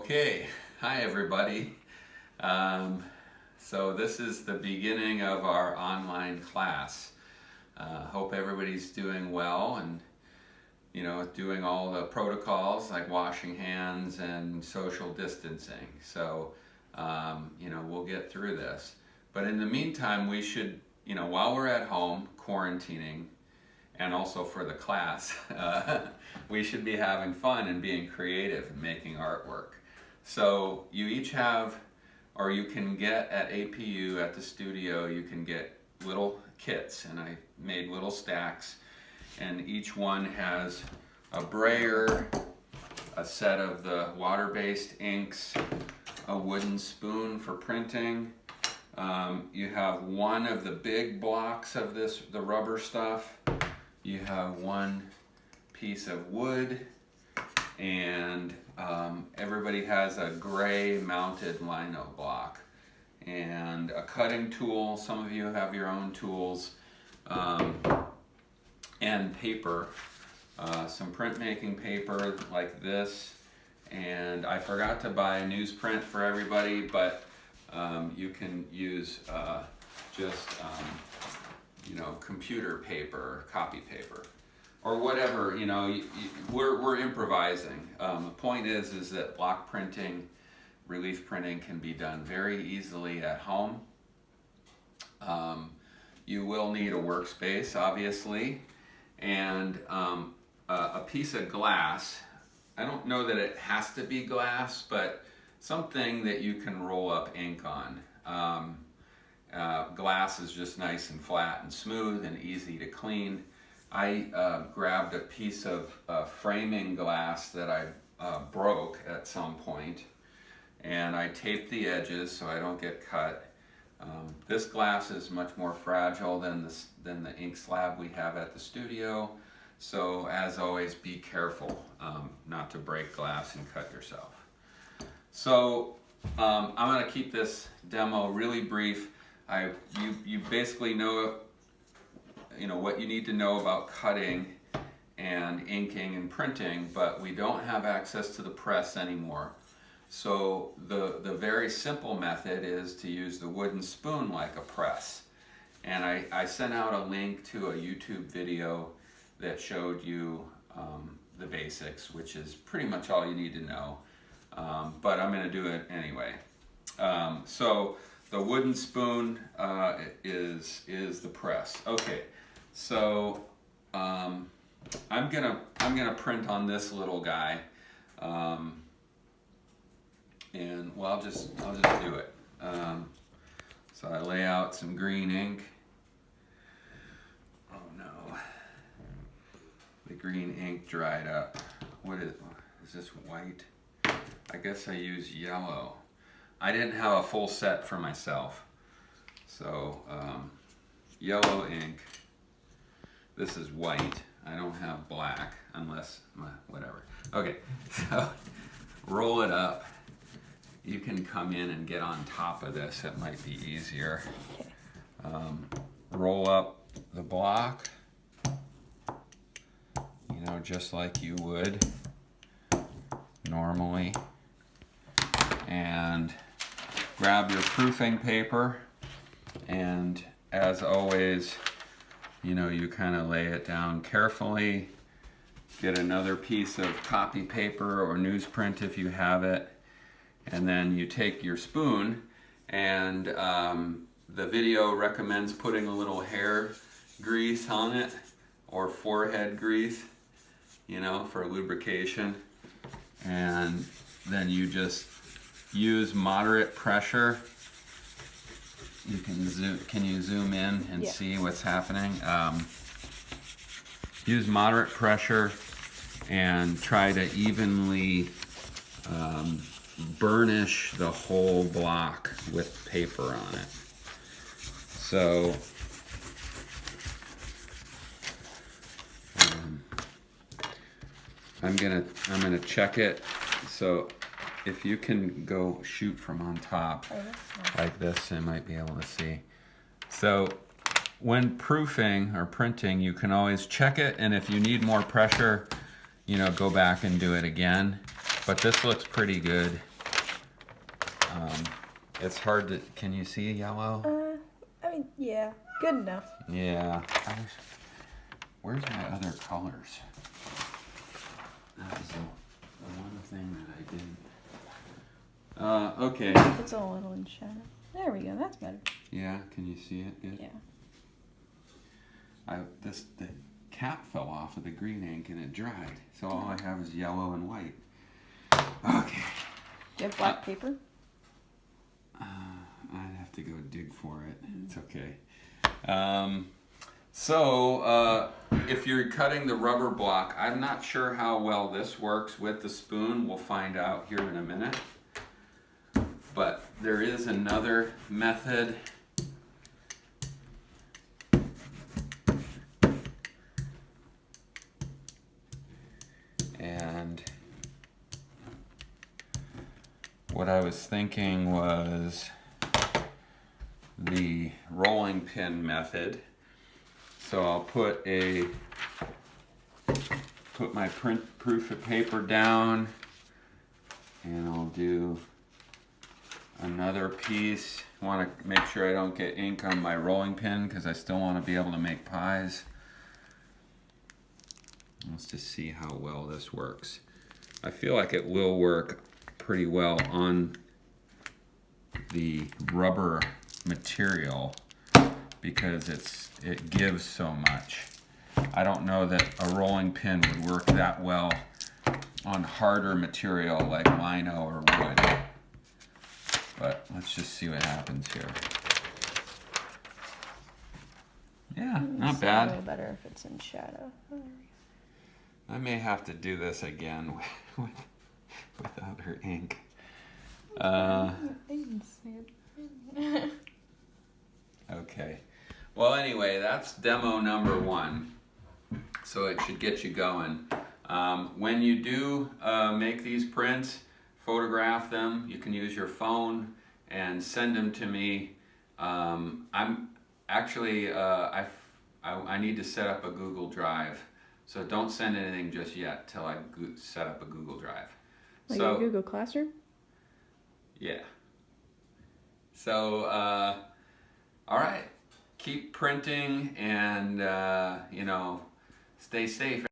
Okay, hi everybody. So this is the beginning of our online class. Hope everybody's doing well and doing all the protocols like washing hands and social distancing. So we'll get through this. But in the meantime, we should, while we're at home quarantining, and also for the class, we should be having fun and being creative and making artwork. So you each have, or you can get at APU at the studio, you can get little kits, and I made little stacks, and each one has a brayer, a set of the water-based inks, a wooden spoon for printing. You have one of the big blocks of the rubber stuff. You have one piece of wood, and everybody has a gray mounted lino block and a cutting tool. Some of you have your own tools, and paper, some printmaking paper like this. And I forgot to buy a newsprint for everybody, but you can use just computer paper, copy paper, or whatever. We're improvising. The point is that block printing, relief printing can be done very easily at home. You will need a workspace, obviously, and a piece of glass. I don't know that it has to be glass, but something that you can roll up ink on. Glass is just nice and flat and smooth and easy to clean. I grabbed a piece of framing glass that I broke at some point, and I taped the edges so I don't get cut. This glass is much more fragile than the ink slab we have at the studio, so as always, be careful not to break glass and cut yourself. So I'm going to keep this demo really brief. You basically know what you need to know about cutting and inking and printing, but we don't have access to the press anymore. So the very simple method is to use the wooden spoon like a press. And I sent out a link to a YouTube video that showed you the basics, which is pretty much all you need to know. But I'm going to do it anyway. So the wooden spoon is the press. Okay, so I'm gonna print on this little guy, and well, I'll just do it. So I lay out some green ink. Oh no, the green ink dried up. What is this white? I guess I use yellow. I didn't have a full set for myself. So yellow ink. This is white. I don't have black unless, whatever. Okay, so roll it up. You can come in and get on top of this. It might be easier. Roll up the block, just like you would normally. And grab your proofing paper, and as always, you kind of lay it down carefully. Get another piece of copy paper or newsprint if you have it, and then you take your spoon, and the video recommends putting a little hair grease on it, or forehead grease, for lubrication, and then you just use moderate pressure. You can you zoom in and see what's happening? Use moderate pressure and try to evenly burnish the whole block with paper on it. So I'm gonna check it. So if you can go shoot from on top like this, I might be able to see. So when proofing or printing, you can always check it, and if you need more pressure, go back and do it again. But this looks pretty good. It's hard to, can you see yellow? I mean, yeah, good enough. Yeah. Where's my other colors? That was the one thing that I did. Okay. It's a little in shadow. There we go, that's better. Yeah, can you see it good? Yeah. The cap fell off of the green ink and it dried. So all I have is yellow and white. Okay. Do you have black paper? I'd have to go dig for it. It's okay. If you're cutting the rubber block, I'm not sure how well this works with the spoon. We'll find out here in a minute. But there is another method. And what I was thinking was the rolling pin method. So I'll put my proof of paper down, and I'll do another piece. I want to make sure I don't get ink on my rolling pin because I still want to be able to make pies. Let's just see how well this works. I feel like it will work pretty well on the rubber material because it gives so much. I don't know that a rolling pin would work that well on harder material like lino or wood. But let's just see what happens here. Yeah, not It's bad. a little better if it's in shadow. I may have to do this again with other ink. Okay. Well, anyway, that's demo number 1. So it should get you going. When you do make these prints, photograph them. You can use your phone and send them to me. I'm actually, I need to set up a Google Drive. So don't send anything just yet till I set up a Google Drive. Like a Google Classroom? Yeah. So, all right. Keep printing and, stay safe.